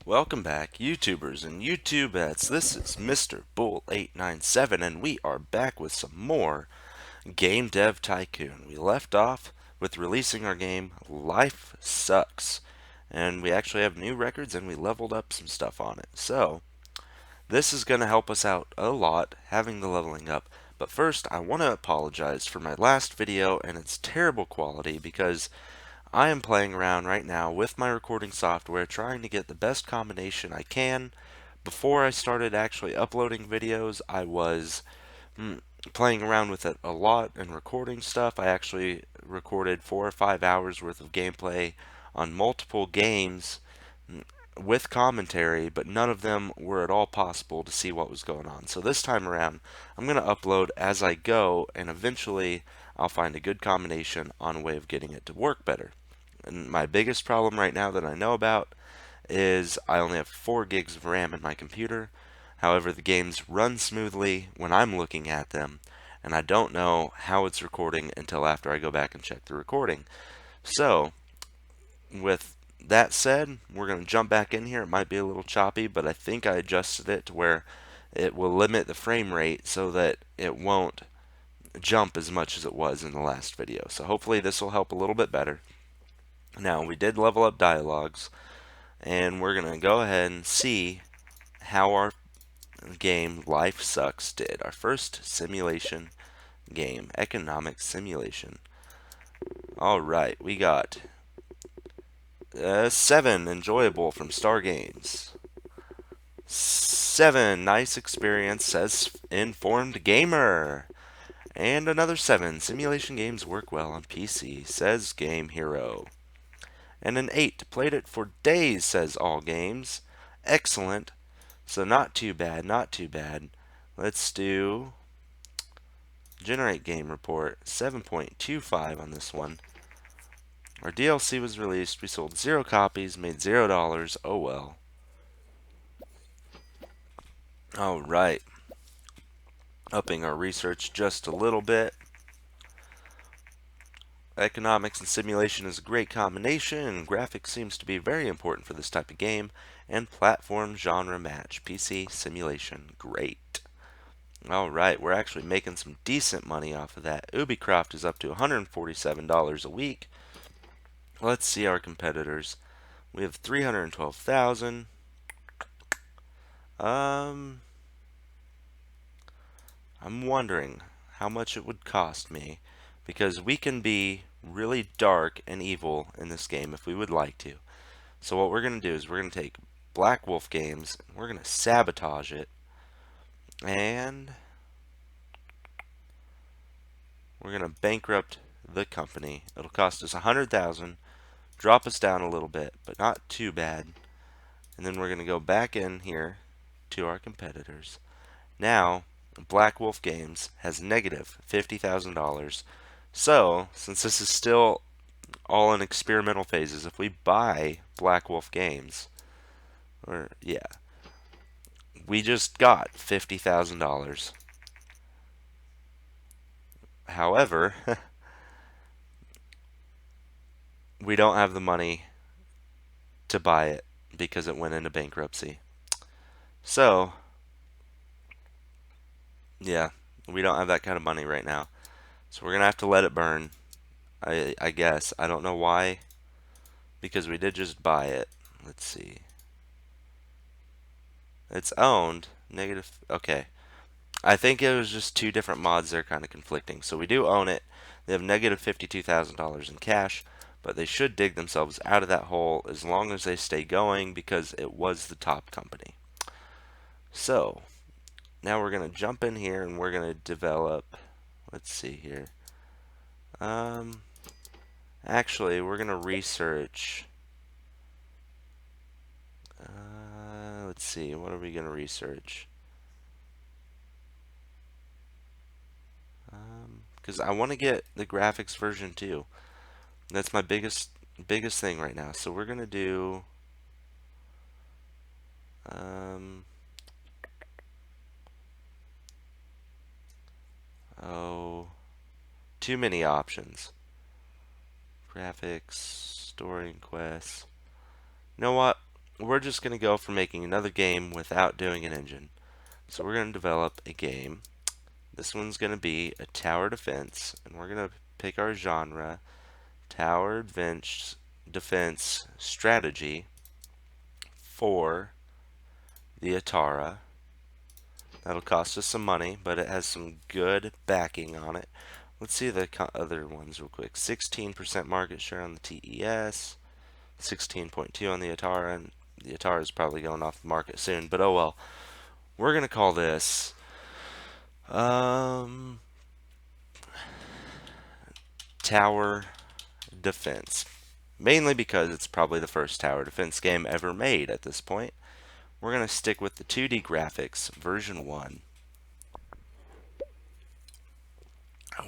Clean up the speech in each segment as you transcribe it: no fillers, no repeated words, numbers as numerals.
Welcome back, YouTubers and YouTubettes. This is Mr. Bull897, and we are back with some more Game Dev Tycoon. We left off with releasing our game Life Sucks, and we actually have new records and we leveled up some stuff on it. So, this is going to help us out a lot, having the leveling up. But first, I want to apologize for my last video and its terrible quality because I am playing around right now with my recording software trying to get the best combination I can. Before I started actually uploading videos, I was playing around with it a lot and recording stuff. I actually recorded 4 or 5 hours worth of gameplay on multiple games with commentary, but none of them were at all possible to see what was going on. So this time around, I'm going to upload as I go, and eventually I'll find a good combination on a way of getting it to work better. And my biggest problem right now that I know about is I only have 4 gigs of RAM in my computer. However, the games run smoothly when I'm looking at them, and I don't know how it's recording until after I go back and check the recording. So, with that said, we're going to jump back in here. It might be a little choppy, but I think I adjusted it to where it will limit the frame rate so that it won't jump as much as it was in the last video. So hopefully this will help a little bit better. Now, we did level up dialogues, and we're going to go ahead and see how our game Life Sucks did. Our first simulation game, economic simulation. Alright, we got 7 enjoyable from Star Games. 7 nice experience, says Informed Gamer. And another 7 simulation games work well on PC, says Game Hero. And an 8 played it for days, says All Games. Excellent. So not too bad, not too bad. Let's do generate game report. 7.25 on this one. Our DLC was released. We sold 0 copies, made $0. Oh well. Alright. Upping our research just a little bit. Economics and simulation is a great combination, and graphics seems to be very important for this type of game. And platform genre match. PC simulation. Great. Alright, we're actually making some decent money off of that. Ubisoft is up to $147 a week. Let's see our competitors. We have 312,000. I'm wondering how much it would cost me, because we can be really dark and evil in this game if we would like to. So what we're going to do is we're going to take Black Wolf Games, we're going to sabotage it, and we're going to bankrupt the company. It'll cost us 100,000, drop us down a little bit, but not too bad. And then we're going to go back in here to our competitors. Now, Black Wolf Games has negative $50,000. So, since this is still all in experimental phases, if we buy Black Wolf Games, or yeah, we just got $50,000. However, we don't have the money to buy it because it went into bankruptcy. So, yeah, we don't have that kind of money right now. So we're going to have to let it burn, I guess. I don't know why, because we did just buy it. Let's see. It's owned. Negative. Okay. I think it was just 2 different mods that are kind of conflicting. So we do own it. They have negative $52,000 in cash, but they should dig themselves out of that hole as long as they stay going because it was the top company. So, now we're going to jump in here and we're going to develop, let's see here. Actually, we're going to research, let's see, what are we going to research? Because I want to get the graphics version too. That's my biggest thing right now. So we're going to do, oh, too many options. Graphics, story, and quests. You know what? we're just going to go for making another game without doing an engine. So we're going to develop a game. This one's going to be a tower defense, and we're going to pick our genre, tower defense strategy for the Atara. That'll cost us some money, but it has some good backing on it. Let's see the other ones real quick. 16% market share on the TES, 16.2 on the Atara, and the Atara is probably going off the market soon, but oh well. We're going to call this um, Tower Defense. Mainly because it's probably the first tower defense game ever made at this point. We're going to stick with the 2D graphics, version 1.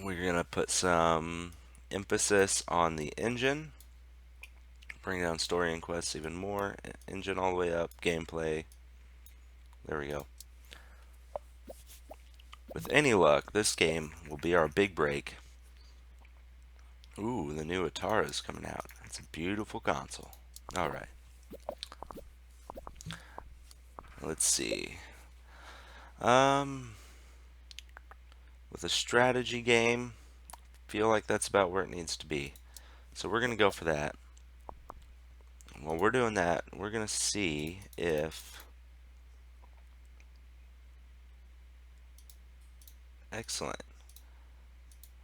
We're going to put some emphasis on the engine. Bring down story and quests even more. Engine all the way up. Gameplay. There we go. With any luck, this game will be our big break. Ooh, the new Atara is coming out. It's a beautiful console. Alright. Let's see. With a strategy game, feel like that's about where it needs to be. So we're going to go for that. While we're doing that, we're going to see if... Excellent.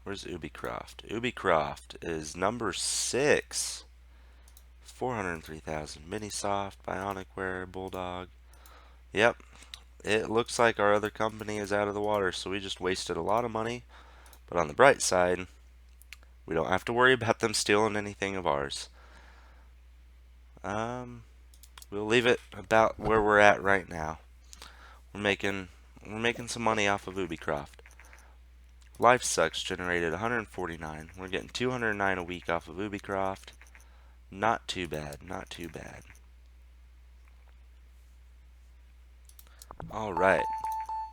Where's Ubisoft? Ubisoft is number 6. 403,000. Minisoft, Bionicware, Bulldog. Yep. It looks like our other company is out of the water, so we just wasted a lot of money. But on the bright side, we don't have to worry about them stealing anything of ours. We'll leave it about where we're at right now. We're making some money off of Ubisoft. Life Sucks generated 149. We're getting 209 a week off of Ubisoft. Not too bad, not too bad. Alright.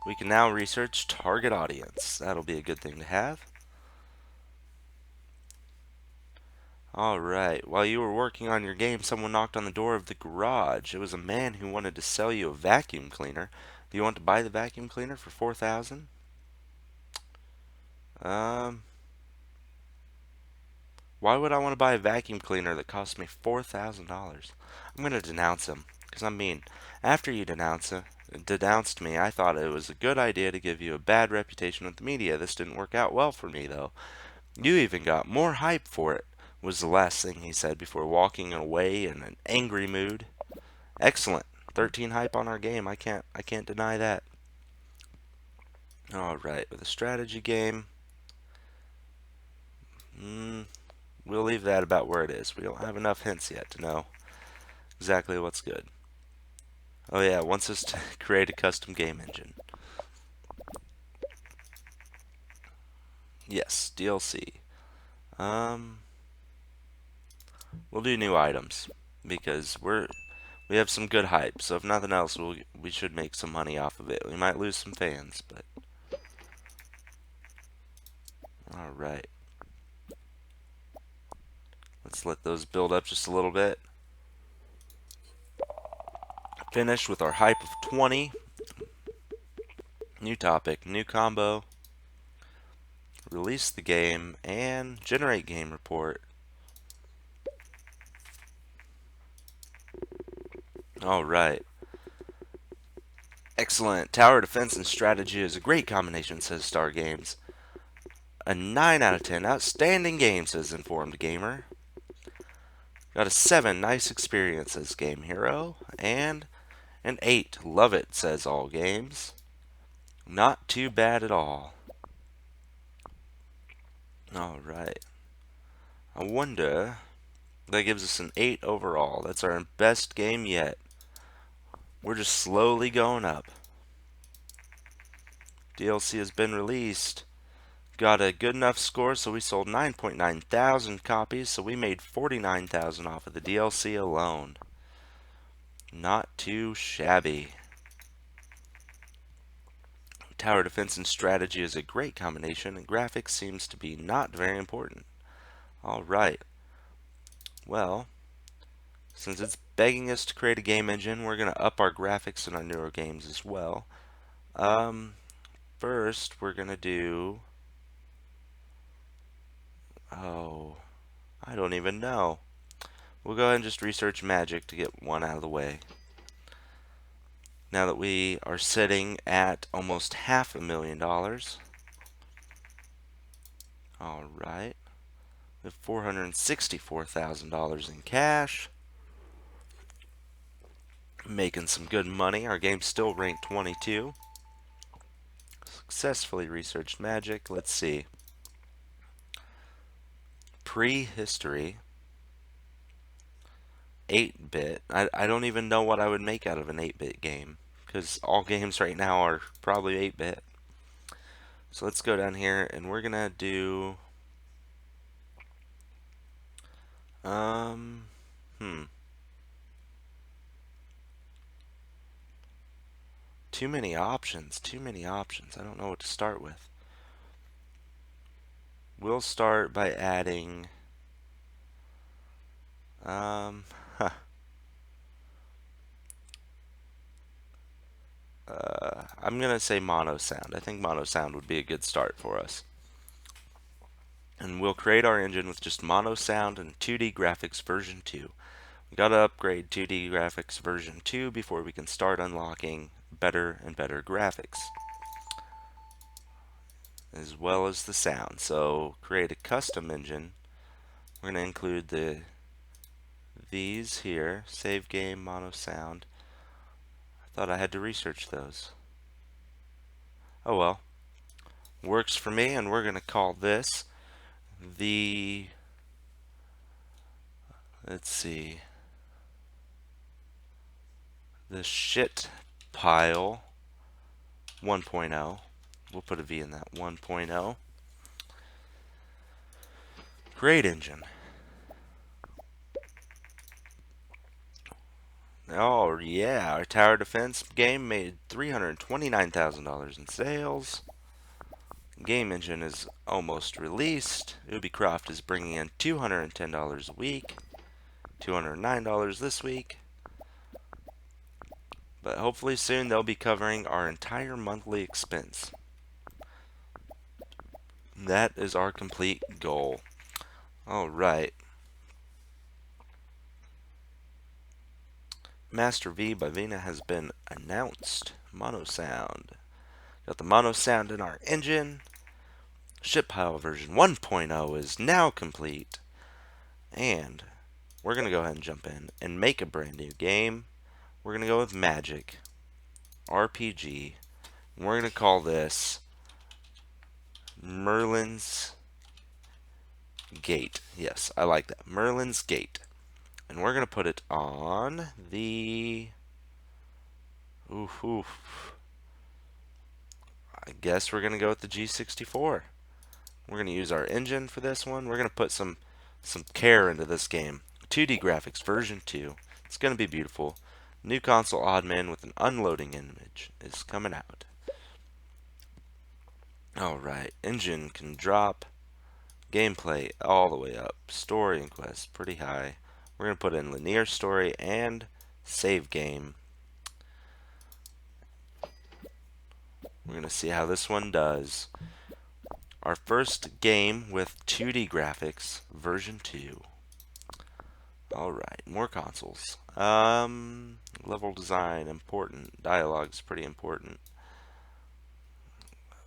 We can now research target audience. That'll be a good thing to have. Alright. While you were working on your game, someone knocked on the door of the garage. It was a man who wanted to sell you a vacuum cleaner. Do you want to buy the vacuum cleaner for $4,000? Why would I want to buy a vacuum cleaner that costs me $4,000? I'm going to denounce him, because I'm mean. After you denounced me, I thought it was a good idea to give you a bad reputation with the media. This didn't work out well for me, though. You even got more hype for it, was the last thing he said before walking away in an angry mood. Excellent. 13 hype on our game. I can't deny that. Alright, with a strategy game. We'll leave that about where it is. We don't have enough hints yet to know exactly what's good. Oh yeah, it wants us to create a custom game engine. Yes, DLC. We'll do new items because we have some good hype. So if nothing else, we should make some money off of it. We might lose some fans, but all right. Let's let those build up just a little bit. Finish with our hype of 20. New topic, new combo. Release the game and generate game report. Alright. Excellent. Tower defense and strategy is a great combination, says Star Games. A 9 out of 10. Outstanding game, says Informed Gamer. Got a 7. Nice experience, says Game Hero. And an 8. Love it, says All Games. Not too bad at all. Alright. I wonder... That gives us an 8 overall. That's our best game yet. We're just slowly going up. DLC has been released. Got a good enough score, so we sold 9.9 thousand copies, so we made 49,000 off of the DLC alone. Not too shabby. Tower defense and strategy is a great combination, and graphics seems to be not very important. Alright. Well, Since it's begging us to create a game engine, we're going to up our graphics in our newer games as well. Um, First, we're going to do... Oh, I don't even know. We'll go ahead and just research magic to get one out of the way. Now that we are sitting at almost $500,000. Alright. We have $464,000 in cash. Making some good money. Our game's still ranked 22. Successfully researched magic. Let's see. Prehistory. 8-bit. I don't even know what I would make out of an 8-bit game, because all games right now are probably 8-bit. So let's go down here and we're gonna do um too many options. Too many options. I don't know what to start with. We'll start by adding um huh, I'm gonna say mono sound. I think mono sound would be a good start for us. And we'll create our engine with just mono sound and 2D graphics version 2. We gotta upgrade 2D graphics version 2 before we can start unlocking better and better graphics, as well as the sound. So create a custom engine. We're gonna include these here, save game, mono sound. I thought I had to research those. Oh well. Works for me, and we're gonna call this the, let's see, the shit pile 1.0. We'll put a V in that. 1.0. Great engine. Oh yeah, our tower defense game made $329,000 in sales. Game engine is almost released. Ubisoft is bringing in $210 a week, $209 this week. But hopefully soon they'll be covering our entire monthly expense. That is our complete goal. Alright. Master V by Vina has been announced. Mono sound. Got the mono sound in our engine. Ship pile version 1.0 is now complete. And we're going to go ahead and jump in and make a brand new game. We're going to go with Magic RPG. And we're going to call this Merlin's Gate. Yes, I like that. Merlin's Gate. And we're going to put it on the... I guess we're going to go with the G64. We're going to use our engine for this one. We're going to put some care into this game. 2D graphics version 2. It's going to be beautiful. New console admin with an unloading image is coming out. Alright, engine can drop. Gameplay all the way up. Story and quest pretty high. We're going to put in linear story and save game. We're going to see how this one does. Our first game with 2D graphics, version 2. Alright, more consoles. Level design, important. Dialogue's pretty important.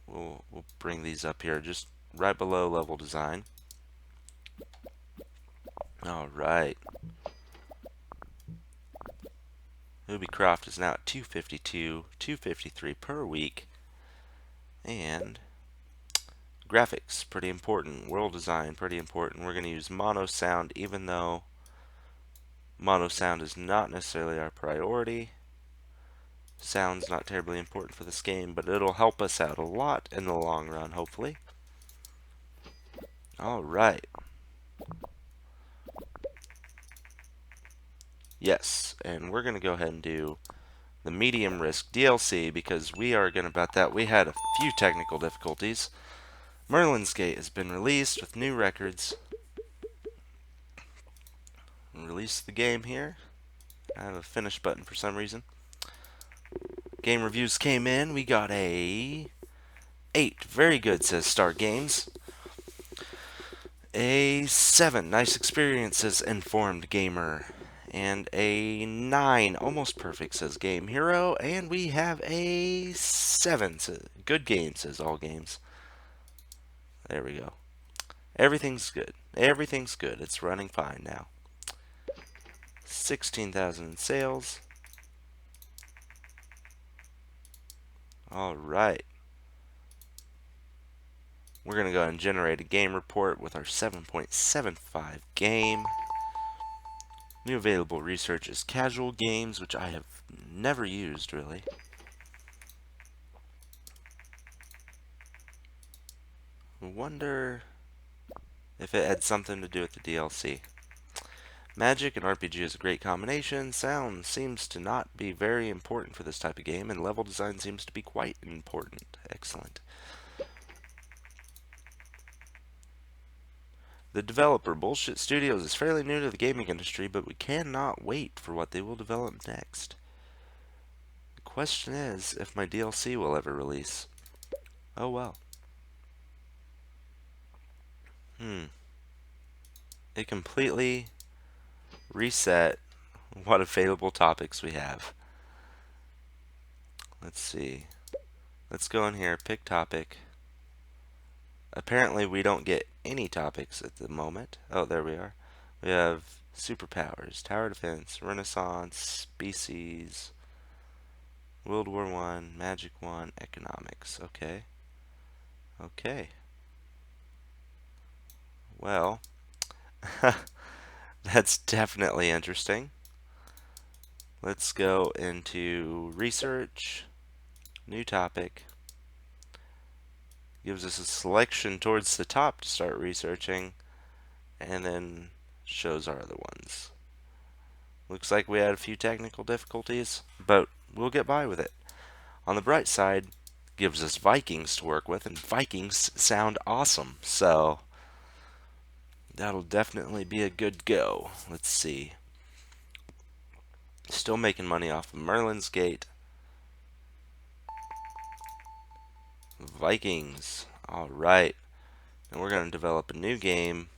We'll bring these up here, just right below level design. Alright. Ubisoft is now at 252, 253 per week. And graphics, pretty important. World design, pretty important. We're going to use mono sound, even though mono sound is not necessarily our priority. Sound's not terribly important for this game, but it'll help us out a lot in the long run, hopefully. Alright. Yes, and we're going to go ahead and do the medium risk DLC because we are going to about that. We had a few technical difficulties. Merlin's Gate has been released with new records. release the game here. I have a finish button for some reason. Game reviews came in. We got a 8. Very good, says Star Games. A 7. Nice experience, says Informed Gamer. And a 9. Almost perfect, says Game Hero. And we have a 7. Good game, says All Games. There we go. Everything's good. Everything's good. It's running fine now. 16,000 in sales. Alright. We're going to go ahead and generate a game report with our 7.75 game. New available research is casual games, which I have never used, really. I wonder if it had something to do with the DLC. Magic and RPG is a great combination. Sound seems to not be very important for this type of game, and level design seems to be quite important. Excellent. The developer, Bullshit Studios, is fairly new to the gaming industry, but we cannot wait for what they will develop next. The question is if my DLC will ever release. Oh well. It completely reset what available topics we have. Let's see. Let's go in here, pick topic. Apparently we don't get any topics at the moment. Oh, there we are. We have superpowers, tower defense, renaissance, species, World War I, Magic 1, economics. Okay. Okay. Well, that's definitely interesting. Let's go into research, new topic. Gives us a selection towards the top to start researching, and then shows our other ones. Looks like we had a few technical difficulties, but we'll get by with it. On the bright side, gives us Vikings to work with, and Vikings sound awesome, so that'll definitely be a good go. Let's see. Still making money off of Merlin's Gate. Vikings. Alright. And we're going to develop a new game.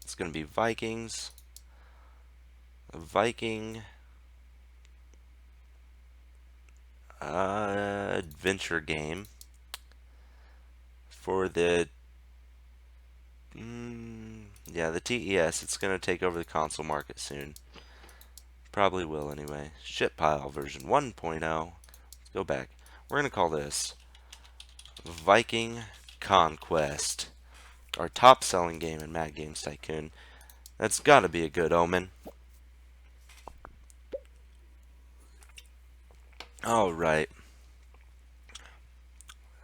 It's going to be Vikings. A Viking adventure game for the the TES. It's going to take over the console market soon. Probably will anyway. Shitpile version 1.0. Let's go back. We're going to call this Viking Conquest. Our top selling game in Mad Games Tycoon. That's got to be a good omen. Alright.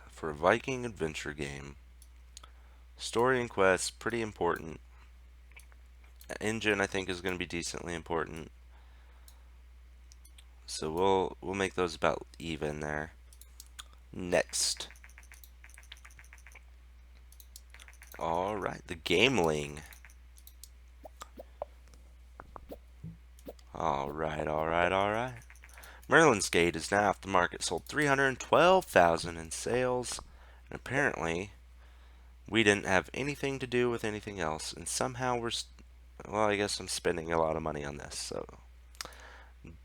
For a Viking adventure game, story and quests, pretty important. Engine, I think, is going to be decently important. So we'll make those about even there. Next. Alright, the Gameling. Alright. Merlin's Gate is now off the market, sold 312,000 in sales, and apparently we didn't have anything to do with anything else, and somehow well, I guess I'm spending a lot of money on this, so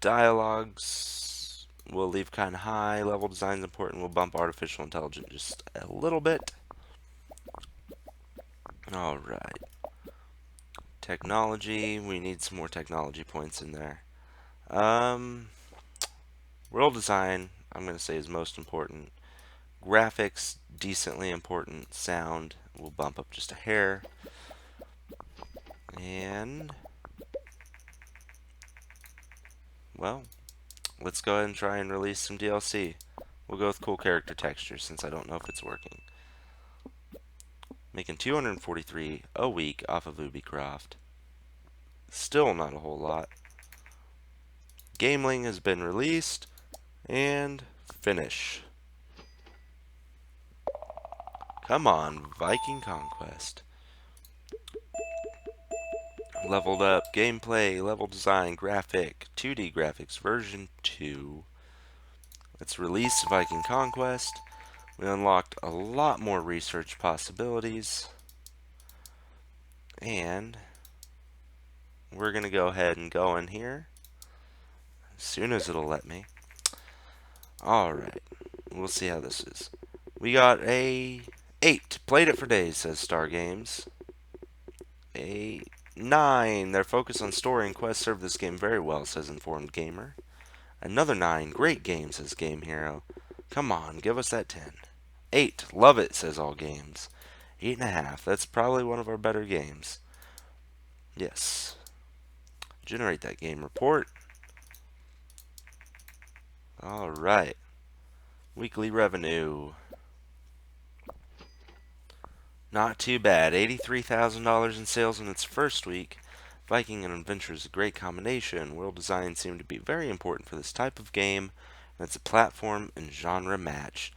dialogues we'll leave kind of high, level design's important, we'll bump artificial intelligence just a little bit. Alright. Technology, we need some more technology points in there. World design, I'm going to say, is most important. Graphics, decently important. Sound, we'll bump up just a hair. And, well, let's go ahead and try and release some DLC. We'll go with cool character textures since I don't know if it's working. Making 243 a week off of Ubisoft. Still not a whole lot. Gameling has been released. And finish. Come on, Viking Conquest. Leveled up, gameplay, level design, graphic, 2D graphics, version 2. Let's release Viking Conquest. We unlocked a lot more research possibilities. And we're going to go ahead and go in here as soon as it'll let me. Alright, we'll see how this is. We got a 8. Played it for days, says Star Games. A 9. Their focus on story and quests served this game very well, says Informed Gamer. Another 9. Great game, says Game Hero. Come on, give us that 10. 8. Love it, says All Games. 8.5. That's probably one of our better games. Yes. Generate that game report. Alright. Weekly revenue. Not too bad. $83,000 in sales in its first week. Viking and Adventure is a great combination. World design seemed to be very important for this type of game, and it's a platform and genre match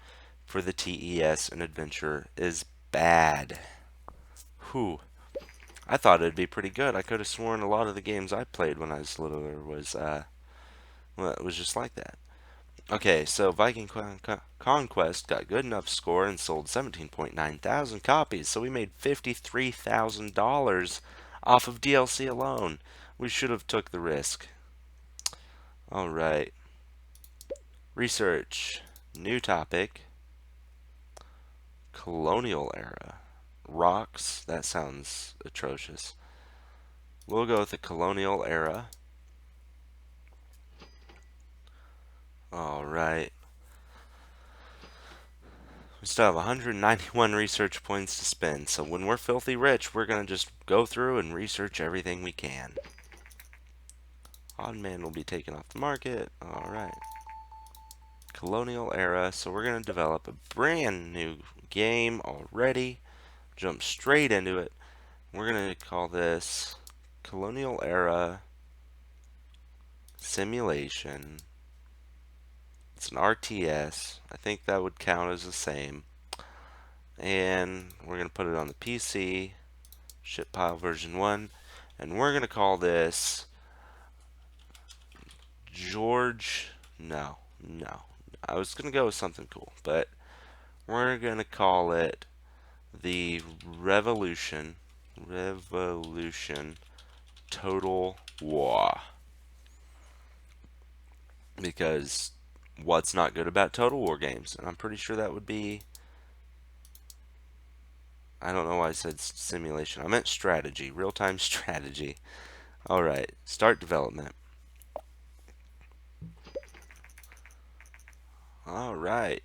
for the TES and Adventure is bad. Whew. I thought it'd be pretty good. I could have sworn a lot of the games I played when I was littler was, well, it was just like that. Okay, so Viking Conquest got good enough score and sold 17.9 thousand copies, so we made $53,000 off of DLC alone. We should have took the risk. Alright. Research. New topic. Colonial era. Rocks. That sounds atrocious. We'll go with the colonial era. Alright. We still have 191 research points to spend, so when we're filthy rich, we're going to just go through and research everything we can. Odd Man will be taken off the market. Alright. Colonial era, so we're going to develop a brand new game already. Jump straight into it. We're going to call this Colonial Era Simulation. It's an RTS. I think that would count as the same. And we're going to put it on the PC, Shitpile version 1. And we're going to call this George. No. I was going to go with something cool, but we're going to call it the Revolution Total War. Because what's not good about Total War games? And I'm pretty sure that would be... I don't know why I said simulation. I meant strategy. Real-time strategy. Alright. Start development. Alright.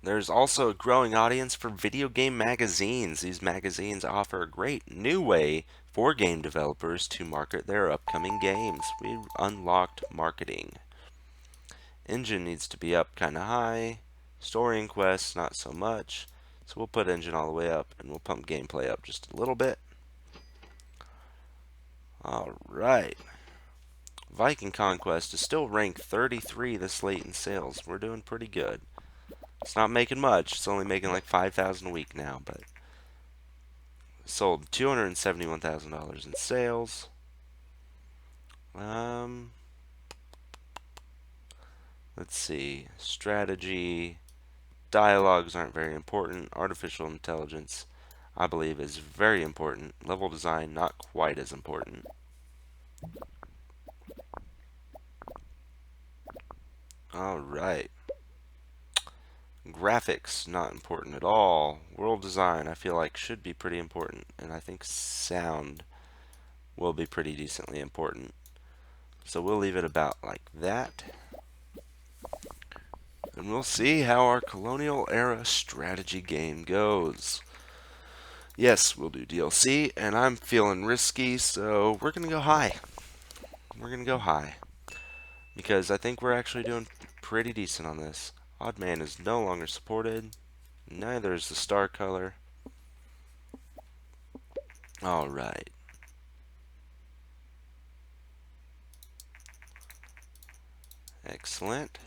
There's also a growing audience for video game magazines. These magazines offer a great new way for game developers to market their upcoming games. We unlocked marketing. Engine needs to be up kind of high. Story and quests, not so much. So we'll put engine all the way up, and we'll pump gameplay up just a little bit. Alright. Viking Conquest is still ranked 33 this late in sales. We're doing pretty good. It's not making much. It's only making like 5,000 a week now, but sold $271,000 in sales. Let's see. Strategy. Dialogues aren't very important. Artificial intelligence, I believe, is very important. Level design, not quite as important. Alright. Graphics, not important at all. World design, I feel like should be pretty important. And I think sound will be pretty decently important. So we'll leave it about like that. And we'll see how our colonial era strategy game goes. Yes, we'll do DLC, and I'm feeling risky, so we're going to go high. We're going to go high. Because I think we're actually doing pretty decent on this. Odd Man is no longer supported. Neither is the star color. Alright. Excellent.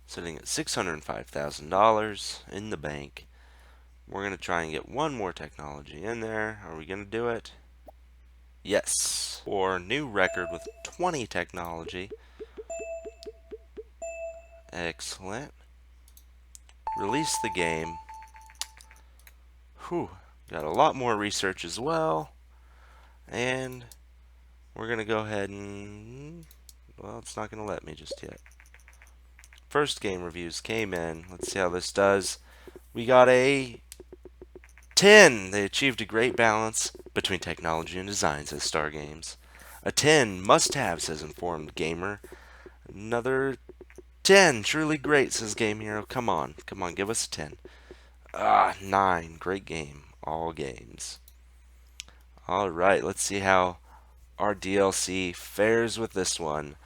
Sitting at $605,000 in the bank. We're going to try and get one more technology in there. Are we going to do it? Yes. Or new record with 20 technology. Excellent. Release the game. Whew. Got a lot more research as well. And we're going to go ahead and... well, it's not going to let me just yet. First game reviews came in. Let's see how this does. We got a 10. They achieved a great balance between technology and design, says Star Games. A 10. Must-have, says Informed Gamer. Another 10. Truly great, says Game Hero. Come on. Come on, give us a 10. 9. Great game. All games. Alright, let's see how our DLC fares with this one.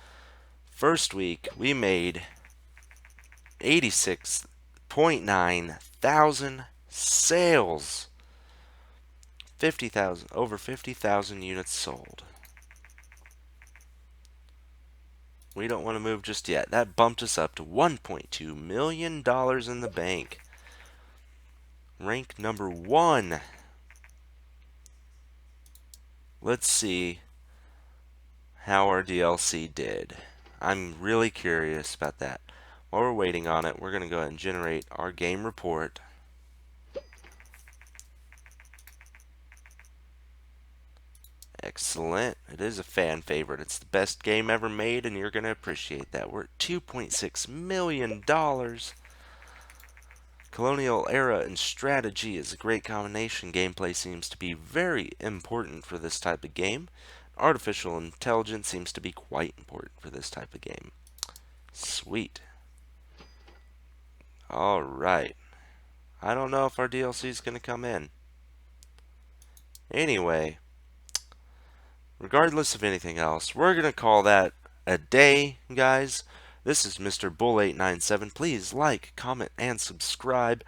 First week, we made 86.9 thousand sales. 50,000, over 50,000 units sold. We don't want to move just yet. That bumped us up to $1.2 million in the bank. Rank number 1. Let's see how our DLC did. I'm really curious about that. While we're waiting on it, we're going to go ahead and generate our game report. Excellent. It is a fan favorite. It's the best game ever made, and you're going to appreciate that. We're at $2.6 million. Colonial era and strategy is a great combination. Gameplay seems to be very important for this type of game. Artificial intelligence seems to be quite important for this type of game. Sweet. Alright. I don't know if our DLC is going to come in. Anyway, regardless of anything else, we're going to call that a day, guys. This is Mr. Bull 897. Please like, comment, and subscribe.